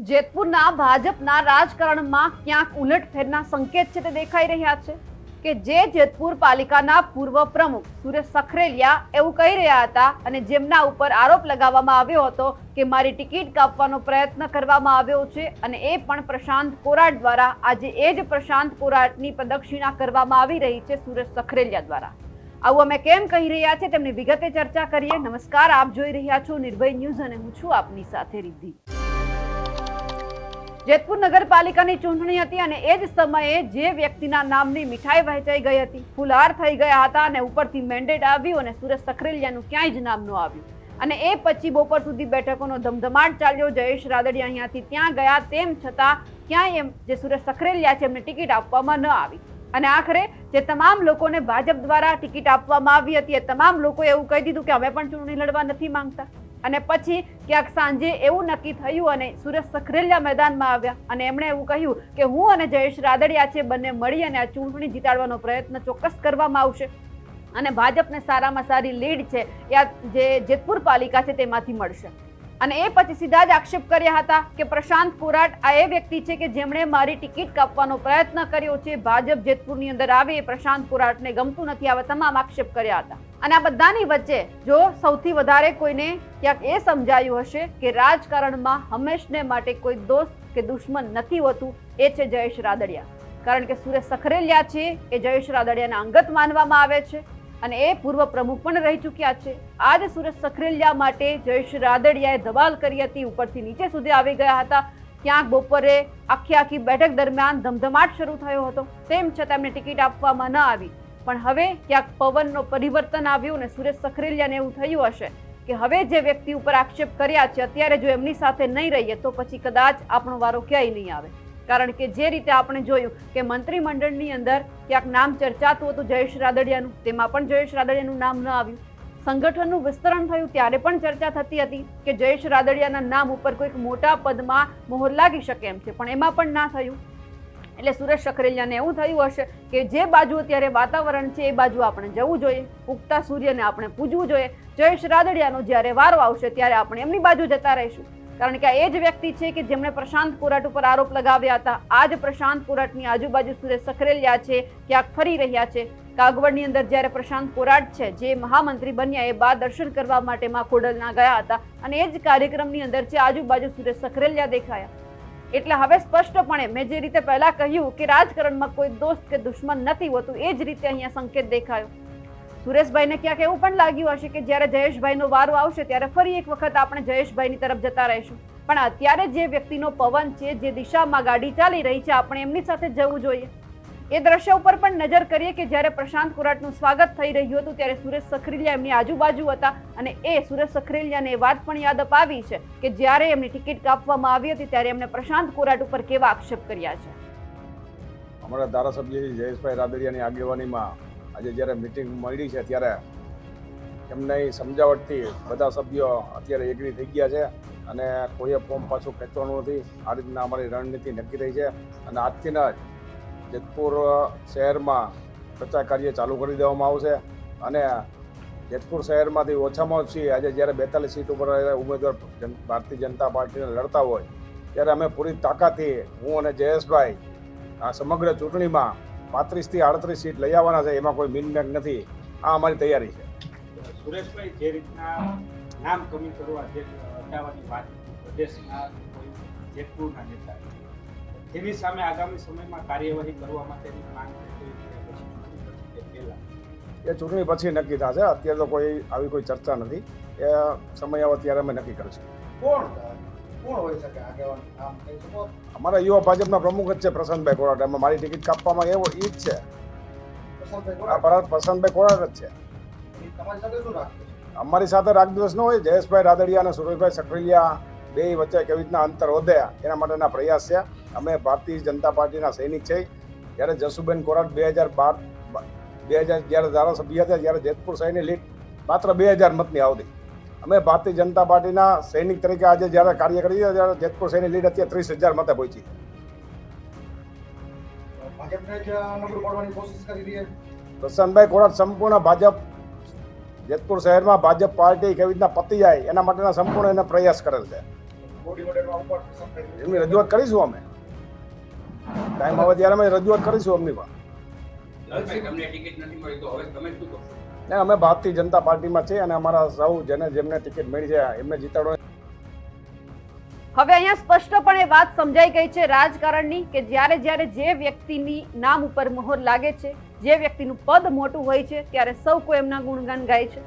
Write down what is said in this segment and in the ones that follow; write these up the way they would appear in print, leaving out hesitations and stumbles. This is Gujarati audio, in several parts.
જેતપુરના ભાજપના રાજકારણમાં ક્યાંક ઉલટફેરના સંકેત છે તે દેખાઈ રહ્યા છે કે જે જેતપુર પાલિકાના પૂર્વ પ્રમુખ સુરેશ સખરેલિયા એવું કહી રહ્યા હતા અને જેમના ઉપર આરોપ લગાવવામાં આવ્યો હતો કે મારી ટિકિટ કાપવાનો પ્રયત્ન કરવામાં આવ્યો છે અને એ પણ પ્રશાંત કોરાટ દ્વારા આજે એ જ પ્રશાંત કોરાટની પ્રદક્ષિણા કરવામાં આવી રહી છે સુરેશ સખરેલિયા દ્વારા। આવું અમે કેમ કહી રહ્યા છે તેમની વિગતે ચર્ચા કરીએ। નમસ્કાર, આપ જોઈ રહ્યા છો નિર્ભય ન્યૂઝ અને હું છું આપની સાથે રિદ્ધિ। જેતપુર નગરપાલિકાની ચૂંટણી હતી અને એ જ સમયે જે વ્યક્તિના નામની મીઠાઈ વહેંચાઈ ગઈ હતી, ફુલહાર થઈ ગયા હતા અને ઉપરથી મેન્ડેટ આવ્યું અને સુરેશ સખરેલિયાનું ક્યાંય જ નામ ન આવ્યું અને એ પછી બપોર સુધી બેઠકોનો ધમધમાટ ચાલ્યો। જયેશ રાદડિયા અહીંયાથી ત્યાં ગયા, તેમ છતાં ક્યાંય એમ જે સુરેશ સખરેલિયા છે એમને ટિકિટ આપવામાં ન આવી અને આખરે જે તમામ લોકોને ભાજપ દ્વારા ટિકિટ આપવામાં આવી હતી એ તમામ લોકોએ એવું કહી દીધું કે અમે પણ ચૂંટણી લડવા નથી માંગતા અને પછી ક્યાંક સાંજે એવું નક્કી થયું અને સુરેશ સખરેલિયા મેદાનમાં આવ્યા અને એમણે એવું કહ્યું કે હું અને જયેશ રાદડિયા છે બંને મળી અને આ ચૂંટણી જીતાડવાનો પ્રયત્ન ચોક્કસ કરવામાં આવશે અને ભાજપને સારામાં સારી લીડ છે એ જે જેતપુર પાલિકા છે તેમાંથી મળશે। અને એ પછી સીધા જ આક્ષેપ કર્યા હતા કે પ્રશાંત કોરાટ આ એ વ્યક્તિ છે કે જેમણે મારી ટિકિટ કાપવાનો પ્રયત્ન કર્યો છે, ભાજપ જેતપુરની અંદર આવે એ પ્રશાંત કોરાટને ગમતું નથી, આવા તમામ આક્ષેપ કર્યા હતા। અને આ બધાની વચ્ચે જો સૌથી વધારે કોઈને ક્યાંક એ સમજાયું હશે કે રાજકારણમાં હંમેશને માટે કોઈ દોસ્ત કે દુશ્મન નથી હોતું, એ છે જયેશ રાદડિયા। કારણ કે સુરેશ સખરેલિયા છે એ જયેશ રાદડિયાના અંગત માનવામાં આવે છે અને એ પૂર્વ પ્રમુખ પણ રહી ચૂક્યા છે। આજ સુરેશ સખરેલિયા માટે જયેશ રાદડિયાએ ધમાલ કરી હતી, ઉપરથી નીચે સુધી આવી ગયા હતા। ક્યાંક બપોરે આખી બેઠક દરમિયાન ધમધમાટ શરૂ થયો હતો, તેમ છતાં એમને ટિકિટ આપવામાં ન આવી। પણ હવે ક્યાંક પવનનો પરિવર્તન આવ્યું અને સુરેશ સખરેલિયાને એવું થયું હશે કે હવે જે વ્યક્તિ ઉપર આક્ષેપ કર્યા છે અત્યારે જો એમની સાથે નહીં રહીએ તો પછી કદાચ આપણો વારો ક્યાંય નહીં આવે। કારણ કે જે રીતે આપણે જોયું કે મંત્રીમંડળની અંદર ક્યાંક નામ ચર્ચાતું હતું જયેશ રાદડિયાનું, તેમાં પણ જયેશ રાદડિયાનું નામ ન આવ્યું। સંગઠનનું વિસ્તરણ થયું ત્યારે પણ ચર્ચા થતી હતી કે જયેશ રાદડિયાના નામ ઉપર કોઈક મોટા પદમાં મોહર લાગી શકે એમ છે, પણ એમાં પણ ના થયું। એટલે સુરેશ સખરેલિયાને એવું થયું હશે કે જે બાજુ અત્યારે વાતાવરણ છે એ બાજુ આપણે જવું જોઈએ, ઉગતા સૂર્યને આપણે પૂજવું જોઈએ। જયેશ રાદડિયાનો જ્યારે વારો આવશે ત્યારે આપણે એમની બાજુ જતા રહીશું। કારણ કે આ એ જ વ્યક્તિ છે કે જેમણે પ્રશાંત કોરાટ ઉપર આરોપ લગાવ્યા હતા। આ જ પ્રશાંત કોરાટની આજુબાજુ સુરેશ સખરેલિયા છે ક્યાંક ફરી રહ્યા છે। કાગવડની અંદર જ્યારે પ્રશાંત કોરાટ છે જે મહામંત્રી બન્યા એ બાદ દર્શન કરવા માટે માં ખોડલના ગયા હતા અને એ જ કાર્યક્રમની અંદર છે આજુબાજુ સુરેશ સખરેલિયા દેખાયા। એટલે હવે સ્પષ્ટપણે મેં જે રીતે પહેલા કહ્યું કે રાજકારણમાં કોઈ દોસ્ત કે દુશ્મન નથી હોતું, એ જ રીતે અહીંયા સંકેત દેખાયો। સુરેશભાઈને ક્યાંક એવું પણ લાગ્યું હશે કે જ્યારે જયેશભાઈનો વારો આવશે ત્યારે ફરી એક વખત આપણે જયેશભાઈની તરફ જતા રહીશું, પણ અત્યારે જે વ્યક્તિનો પવન છે, જે દિશામાં ગાડી ચાલી રહી છે, આપણે એમની સાથે જવું જોઈએ। એ દ્રશ્ય ઉપર પણ નજર કરીએ કે જ્યારે પ્રશાંત કોરાટનું સ્વાગત થઈ રહ્યું હતું ત્યારે સુરેશ સખરેલિયા એમની આજુબાજુ હતા અને એ સુરેશ સખરેલિયાને એ વાત પણ યાદ અપાવી છે કે જ્યારે એમની ટિકિટ કાપવામાં આવી હતી ત્યારે એમણે પ્રશાંત કોરાટ ઉપર કેવા આક્ષેપ કર્યા છે। અમારા ધારાસભ્ય જયેશભાઈ રાદડિયાની આગેવાનીમાં આજે જ્યારે મિટિંગ મળી છે ત્યારે એમને સમજાવટથી બધા સભ્યો અત્યારે એગ્રી થઈ ગયા છે અને કોઈએ ફોર્મ પાછું ખેંચવાનું નથી। આ રીતના અમારી રણનીતિ નક્કી થઈ છે અને આજથી જ જેતપુર શહેરમાં પ્રચાર કાર્ય ચાલુ કરી દેવામાં આવશે અને જેતપુર શહેરમાંથી ઓછામાં ઓછી આજે જ્યારે 42 સીટ ઉપર ઉમેદવાર ભારતીય જનતા પાર્ટીને લડતા હોય ત્યારે અમે પૂરી તાકાતથી હું અને જયેશભાઈ આ સમગ્ર ચૂંટણીમાં 35 થી 38 સીટ લઈ આવવાના છે, એમાં કોઈ મિનમેક નથી। આ અમારી તૈયારી છે। સુરેશભાઈ, જે રીતના નામ કમી કરવા જે હટાવવાની વાત પ્રદેશના જેતપુરના નેતા તેની સામે આગામી સમયમાં કાર્યવાહી કરવા માટેની માંગ એ ચૂંટણી પછી નક્કી થશે। અત્યારે તો કોઈ આવી કોઈ ચર્ચા નથી, એ સમય આવે ત્યારે અમે નક્કી કરીશું। કોણ હોઈ શકે આગેવાન? નામ કહી શકો? અમારા યુવા ભાજપના પ્રમુખ જ છે પ્રશાંતભાઈ કોરાટ, એમાં મારી ટિકિટ કાપવામાં એવો ઈ જ છે। પ્રશાંતભાઈ કોરાટ જ છે। તમારી સાથે શું રાખશે? અમારી સાથે રાગદ્વેષ ન હોય। જયેશભાઈ રાદડિયા અને સુરેશભાઈ સખરેલિયા બે વચ્ચે કેવી રીતના અંતર વધે એના માટેના પ્રયાસ છે। અમે ભારતીય જનતા પાર્ટીના સૈનિક છીએ। જ્યારે જસુબેન કોરાટ 2000 જ્યારે ધારાસભ્ય હતા ત્યારે જેતપુર શહેરની લીડ માત્ર 2000 મતની આવતી। અમે ભારતીય જનતા પાર્ટીના સૈનિક તરીકે આજે જ્યારે કાર્ય કરીએ ત્યારે જેતપુર શહેરની લીડ અત્યારે 30,000 મતે પહોંચી। ભાજપને જ નબળું પાડવાની કોશિશ કરી રહી છે પ્રશાંતભાઈ કોરાટ સંપૂર્ણ ભાજપ જેતપુર શહેરમાં ભાજપ પાર્ટી કેવી રીતના પતી જાય એના માટેના સંપૂર્ણ એને પ્રયાસ કરેલ છે। બોડી વડેનો ઉપર પસંદ થઈ એમની રજૂઆત કરીશું અમે, ટાઈમ આવે ત્યારે અમે રજૂઆત કરીશું એમની પર. તમને ટિકિટ નથી મળી તો હવે તમે શું કરશો? ને અમે ભારતીય જનતા પાર્ટીમાં છે અને અમારા સૌ જેમને ટિકિટ મળી છે એમને જીતાડો. હવે અહીંયા સ્પષ્ટપણે વાત સમજાઈ ગઈ છે રાજકારણની કે જ્યારે જ્યારે જે વ્યક્તિની નામ ઉપર મોહર લાગે છે, જે વ્યક્તિનું પદ મોટું હોય છે, ત્યારે સૌ કોઈ એમના ગુણગાન ગાય છે.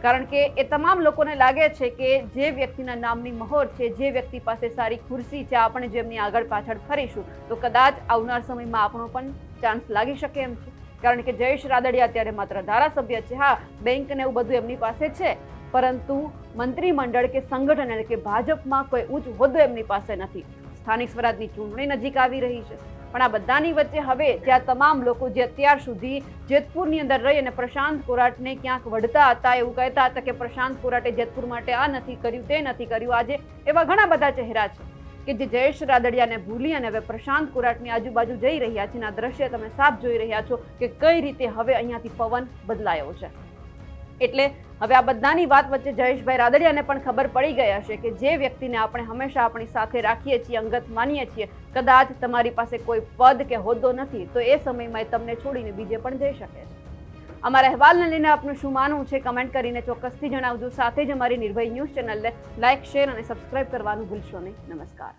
કારણ કે એ તમામ લોકોને લાગે છે કે જે વ્યક્તિના નામની મહોર છે, જે વ્યક્તિ પાસે સારી ખુરશી છે, આપણે જેમની આગળ પાછળ ફરીશું તો કદાચ આવનાર સમયમાં આપણો પણ ચાન્સ લાગી શકે એમ છે. કારણ કે જયેશ રાદડિયા અત્યારે માત્ર ધારાસભ્ય છે, હા બેંક ને એવું બધું એમની પાસે છે, પરંતુ મંત્રીમંડળ કે સંગઠન એટલે કે ભાજપમાં કોઈ ઉચ્ચ હોદ્દો એમની પાસે નથી. સ્થાનિક સ્વરાજની ચૂંટણી નજીક આવી રહી છે, પણ આ બધાની વચ્ચે હવે જ્યાં તમામ લોકો જે અત્યાર સુધી જેતપુરની અંદર રહી અને પ્રશાંત કોરાટને ક્યાંક વઢતા હતા, એવું કહેતા હતા કે પ્રશાંત કોરાટે જેતપુર માટે આ નથી કર્યું, તે નથી કર્યું, આજે એવા ઘણા બધા ચહેરા છે કે જે જયેશ રાદડિયાને ભૂલી અને હવે પ્રશાંત કોરાટની આજુબાજુ જઈ રહ્યા છે. આ દ્રશ્ય તમે સાફ જોઈ રહ્યા છો કે કઈ રીતે હવે અહીંયાથી પવન બદલાયો છે. એટલે હવે આ બધાની વાત વચ્ચે જયેશભાઈ રાદડિયાને પણ ખબર પડી ગઈ હશે કે જે વ્યક્તિને આપણે હંમેશા આપણી સાથે રાખીએ છીએ, અંગત માનીએ છીએ, કદાચ તમારી પાસે કોઈ પદ કે હોદ્દો નથી તો એ સમયમાં એ તમને છોડીને બીજે પણ જઈ શકે છે. અમારા અહેવાલને લઈને આપનું શું માનવું છે કમેન્ટ કરીને ચોક્કસથી જણાવજો. સાથે જ અમારી નિર્ભય ન્યૂઝ ચેનલને લાઇક, શેર અને સબસ્ક્રાઇબ કરવાનું ભૂલશો નહીં. નમસ્કાર.